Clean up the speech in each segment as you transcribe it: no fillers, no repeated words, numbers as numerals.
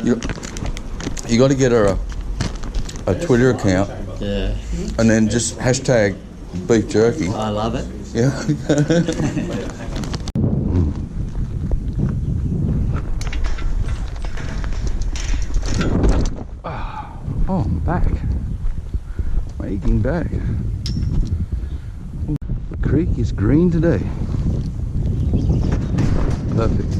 You got to get her a Twitter account. Yeah. And then just hashtag beef jerky. I love it. Yeah. Oh, I'm back. Making back. The creek is green today. Perfect.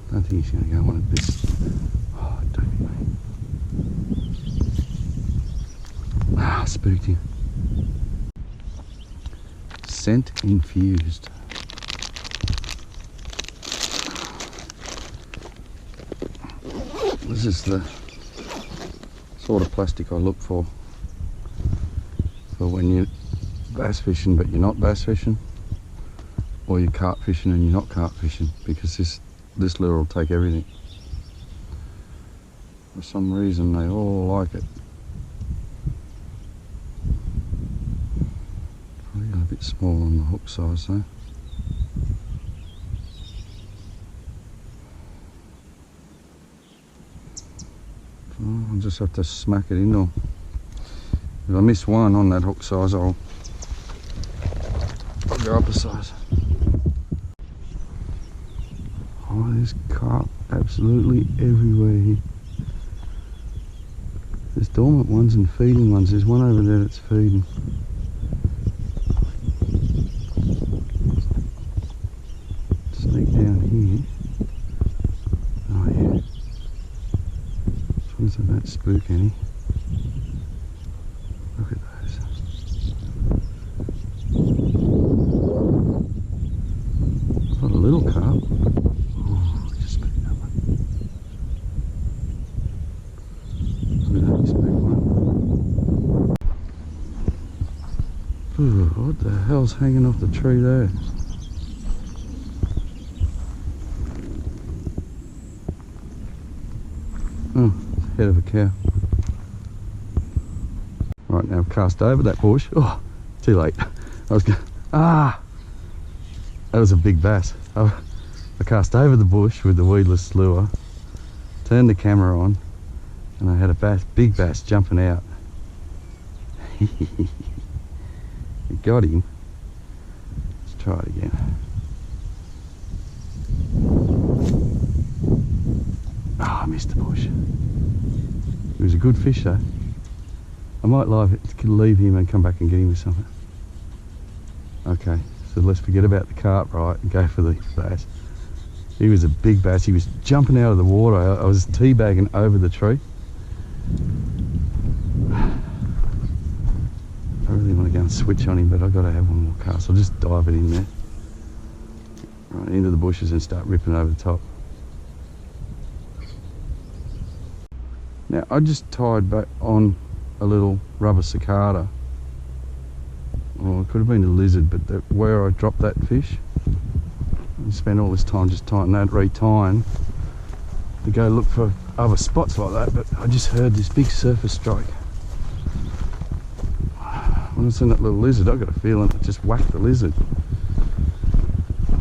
I don't think he's going to go on at this. Oh, don't be me. Ah, spooked him. Scent infused. This is the sort of plastic I look for when you're bass fishing but you're not bass fishing, or you're carp fishing and you're not carp fishing, because this lure will take everything. For some reason they all like it. Probably a bit small on the hook size though. I'll just have to smack it in though. If I miss one on that hook size, I'll go up a size. Oh, there's carp absolutely everywhere here. There's dormant ones and feeding ones. There's one over there that's feeding. Sneak down here. Oh yeah. So don't spook any. Look at those. I've got a little carp. Oh, just spooked that one. Look at that, you spooked one. Ooh, what the hell's hanging off the tree there? Oh, head of a cow. Right, now I've cast over that bush. Oh, too late. I was going, that was a big bass. I cast over the bush with the weedless lure, turned the camera on, and I had a big bass jumping out. It got him. Let's try it again. Oh, I missed the bush. It was a good fish though. I might leave him and come back and get him with something. Okay, so let's forget about the carp, right, and go for the bass. He was a big bass. He was jumping out of the water. I was teabagging over the tree. I really want to go and switch on him, but I've got to have one more cast. I'll just dive it in there. Right into the bushes and start ripping over the top. Now I just tied back on a little rubber cicada. Well, it could have been a lizard, but where I dropped that fish, I spent all this time just tying that, retying, to go look for other spots like that, but I just heard this big surface strike. When I seen that little lizard, I got a feeling it just whacked the lizard.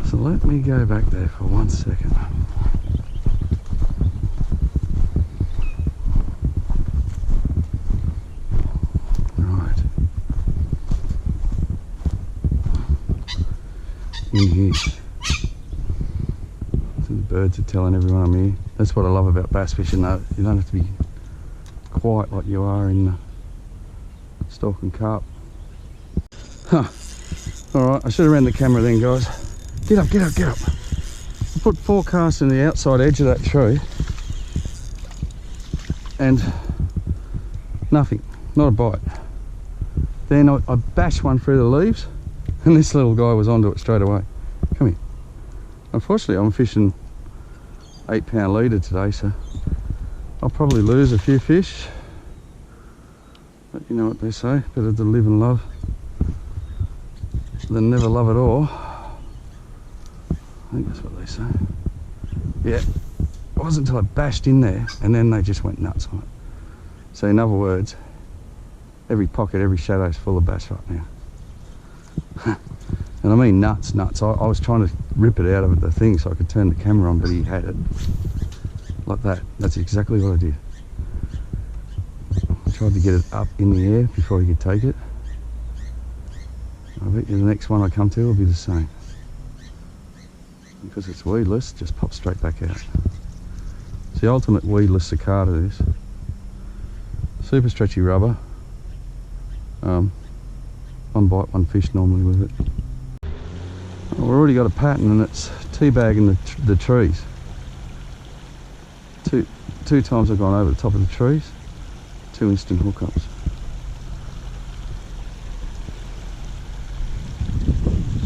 So let me go back there for 1 second. In here. So the birds are telling everyone I'm here. That's what I love about bass fishing though. You don't have to be quiet like you are in stalking carp. Huh. Alright, I should have ran the camera then, guys. Get up, get up, get up. I put 4 casts in the outside edge of that tree and nothing, not a bite. Then I bashed one through the leaves and this little guy was onto it straight away. Come here. Unfortunately, I'm fishing 8-pound leader today, so I'll probably lose a few fish. But you know what they say, better to live and love than never love at all. I think that's what they say. Yeah, it wasn't until I bashed in there and then they just went nuts on it. So in other words, every pocket, every shadow is full of bass right now. And I mean nuts. I was trying to rip it out of the thing so I could turn the camera on, but he had it. Like that. That's exactly what I did. I tried to get it up in the air before he could take it. I bet you the next one I come to will be the same. Because it's weedless, just pops straight back out. It's the ultimate weedless cicada, this. Super stretchy rubber. One bite, one fish normally with it. Well, we've already got a pattern, and it's teabagging the trees. Two times I've gone over the top of the trees, 2 instant hookups.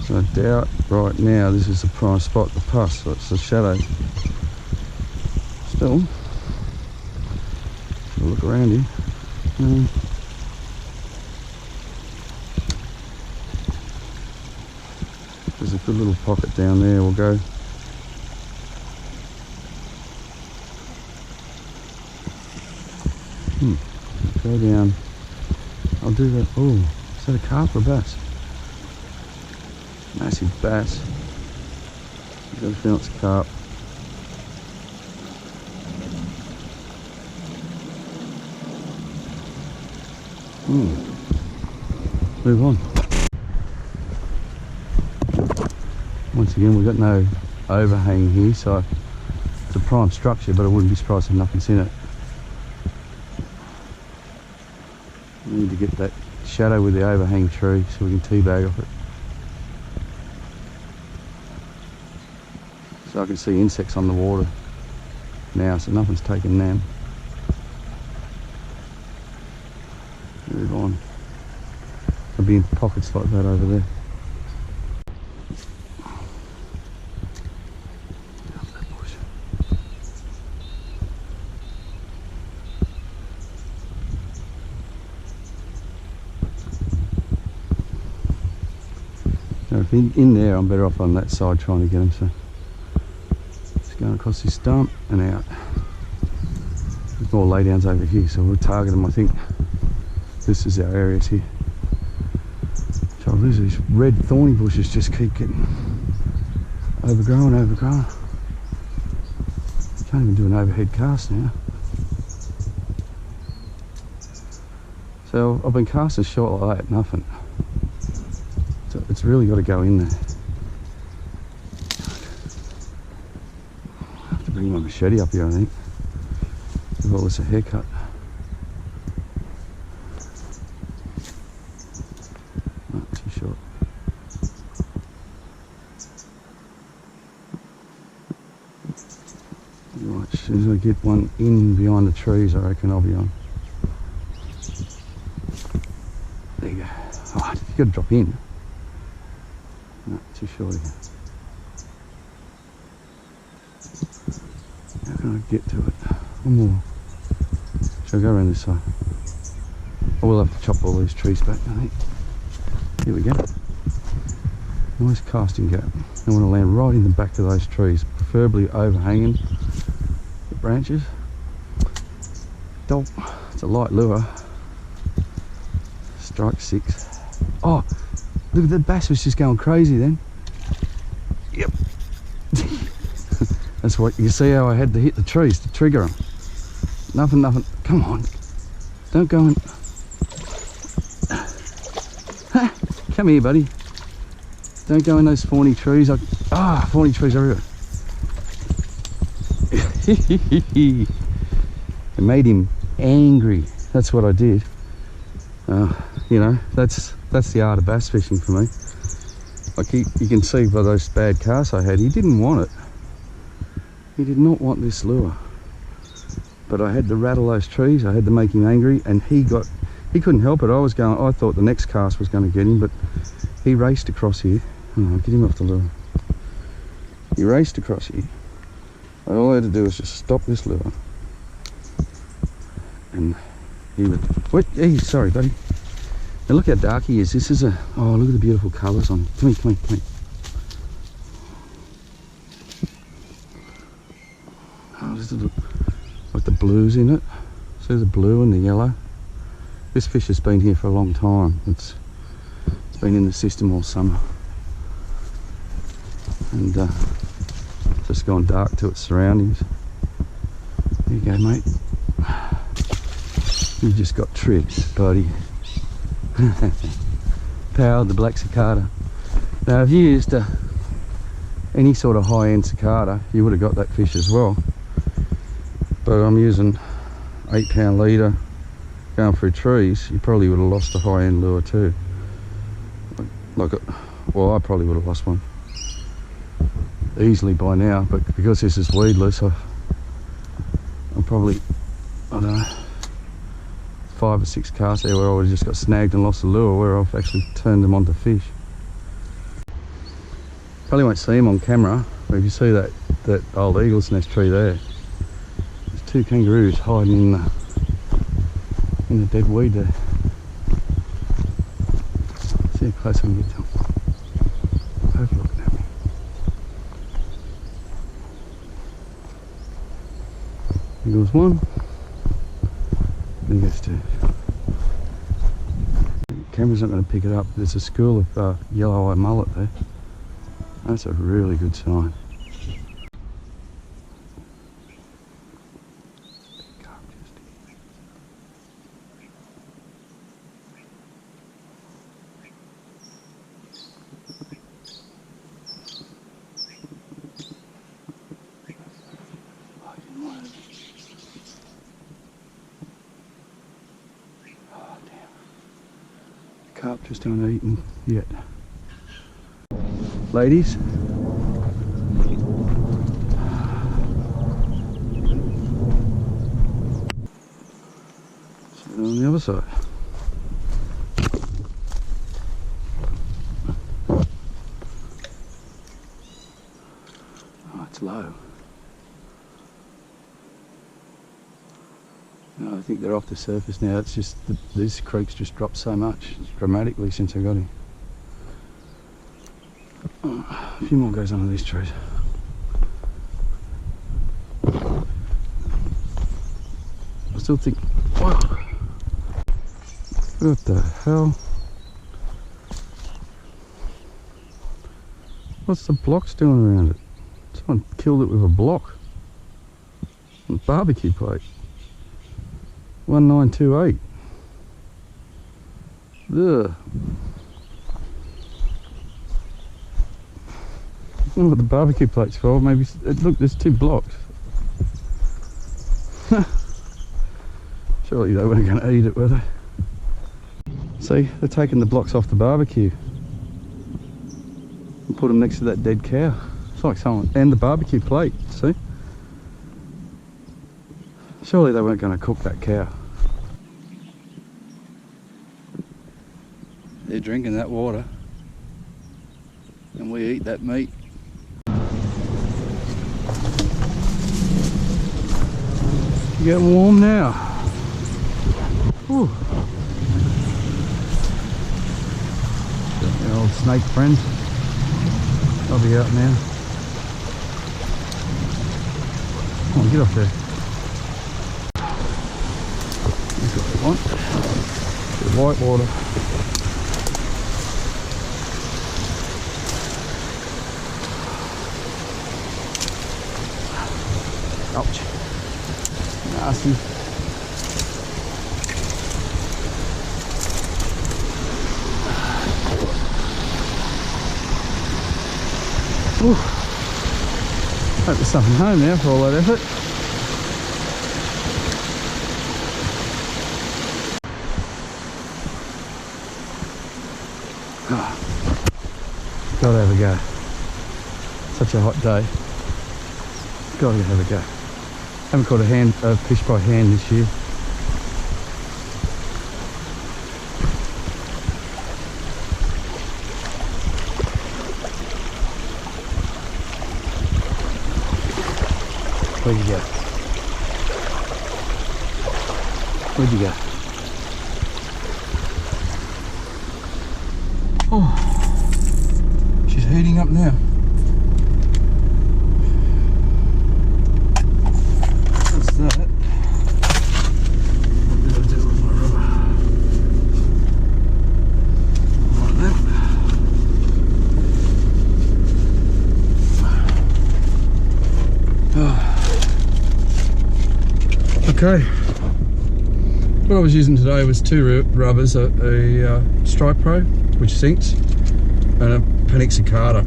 So I doubt right now this is the prime spot to pass, so it's the shadow. Still, we'll look around here. There's a good little pocket down there, we'll go. Go down. I'll do that. Oh, is that a carp or a bass? Massive bass. I've got a feeling it's a carp. Move on. Once again, we've got no overhang here, so it's a prime structure, but I wouldn't be surprised if nothing's in it. We need to get that shadow with the overhang tree so we can teabag off it. So I can see insects on the water now, so nothing's taken them. Move on. There'll be pockets like that over there. If in there, I'm better off on that side trying to get him, so just going across this stump and out. There's more laydowns over here, so we'll target them. I think this is our areas here. Trouble is, these red thorny bushes just keep getting overgrown. Can't even do an overhead cast now. So I've been casting short like that, nothing. So it's really got to go in there. I have to bring my machete up here, I think. Give all this a haircut. Not too short. Right, as soon as I get one in behind the trees, I reckon I'll be on. There you go. Oh, you got to drop in. No, too short again. How can I get to it? One more. Shall I go around this side? I will have to chop all these trees back, I think. Here we go. Nice casting gap. I want to land right in the back of those trees, preferably overhanging the branches. Dope. It's a light lure. Strike 6. Oh! Look at the bass was just going crazy then. Yep. That's what you see how I had to hit the trees to trigger them. Nothing. Come on. Don't go and... Come here, buddy. Don't go in those thorny trees. Thorny trees everywhere. It made him angry. That's what I did. You know, that's the art of bass fishing for me. Like you can see by those bad casts I had, he didn't want it. He did not want this lure. But I had to rattle those trees, I had to make him angry, and he couldn't help it. I thought the next cast was going to get him, but he raced across here. Oh, get him off the lure. He raced across here. All I had to do was just stop this lure. And he would... What? Hey, sorry, buddy. Now look how dark he is. This is a... Oh, look at the beautiful colours on... Come here. Oh, this is like the blues in it. See the blue and the yellow? This fish has been here for a long time. It's been in the system all summer. and just gone dark to its surroundings. There you go, mate. You just got tripped, buddy. Powered the black cicada. Now, if you used any sort of high-end cicada, you would have got that fish as well. But I'm using 8-pound leader going through trees. You probably would have lost a high-end lure too. Well, I probably would have lost one easily by now, but because this is weedless, I'm probably, I don't know, 5 or 6 casts there where I would have just got snagged and lost the lure, where I've actually turned them onto fish. Probably won't see them on camera, but if you see that old eagle's nest tree there, there's 2 kangaroos hiding in the dead weed there. See how close I can get to them. Both looking at me. There goes one. There goes 2. The camera's not going to pick it up. There's a school of yellow-eye mullet there. That's a really good sign. Carp just haven't eaten yet. Ladies, sit on the other side. Oh, it's low. No, I think they're off the surface now. It's just this creek's just dropped so much dramatically since I got here. Oh, a few more goes under these trees. I still think, wow, what the hell? What's the blocks doing around it? Someone killed it with a block. A barbecue plate. 1928. Ugh. I don't know what the barbecue plate's for. Maybe, look, there's 2 blocks. Surely they weren't going to eat it, were they? See, they're taking the blocks off the barbecue and put them next to that dead cow. It's like someone, and the barbecue plate, see? Surely they weren't going to cook that cow. They're drinking that water and we eat that meat. Getting warm now. Whew. The old snake friend. I'll be out now. Come on, get off there. That's what we want. The white water. Ouch. Nasty. Ooh. Hope there's something home now for all that effort. Gotta have a go. Such a hot day. Gotta have a go. Haven't caught a fish by hand this year. Where'd you go? Where'd you go? Oh, she's heating up now. What's that? What did I do with my rubber? Like that. Okay. What I was using today was two rubbers, a Strike Pro, which sinks, and a Panixicata,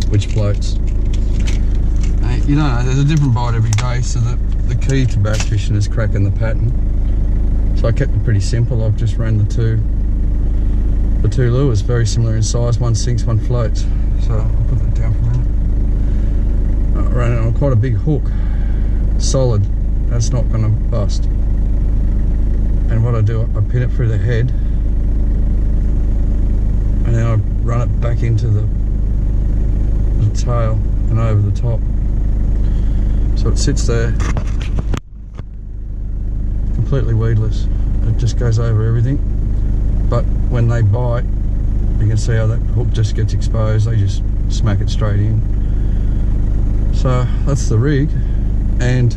which floats. You know, there's a different bite every day, so the key to bass fishing is cracking the pattern. So I kept it pretty simple. I've just ran the two lures, very similar in size. One sinks, one floats. So I'll put that down for a minute. I ran it on quite a big hook, solid. That's not going to bust. And what I do, I pin it through the head, and then I run it back into the tail and over the top. So it sits there completely weedless. It just goes over everything. But when they bite, you can see how that hook just gets exposed. They just smack it straight in. So that's the rig. And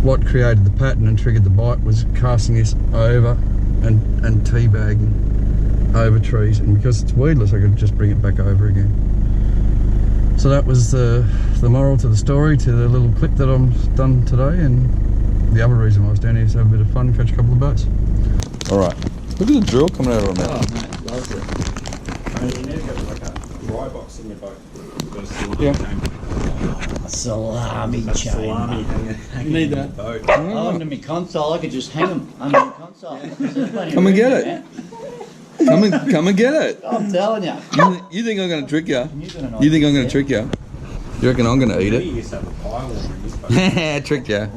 what created the pattern and triggered the bite was casting this over and teabagging over trees. And because it's weedless, I could just bring it back over again. So that was the moral to the story, to the little clip that I've done today. And the other reason why I was down here is to have a bit of fun and catch a couple of bass. All right. Look at the drill coming out of our mouth. Oh, mate, loves it. You need to get like a dry box in your boat. Yeah. Salami chain. Salami hanging. You need that. Boat. I love them in my console. I could just hang them under the console. Come and get it. Come and get it. I'm telling you. You think I'm going to trick you? You You think I'm going to trick you? You reckon I'm going to eat You it? used to have a pie warmer in this boat. Tricked you.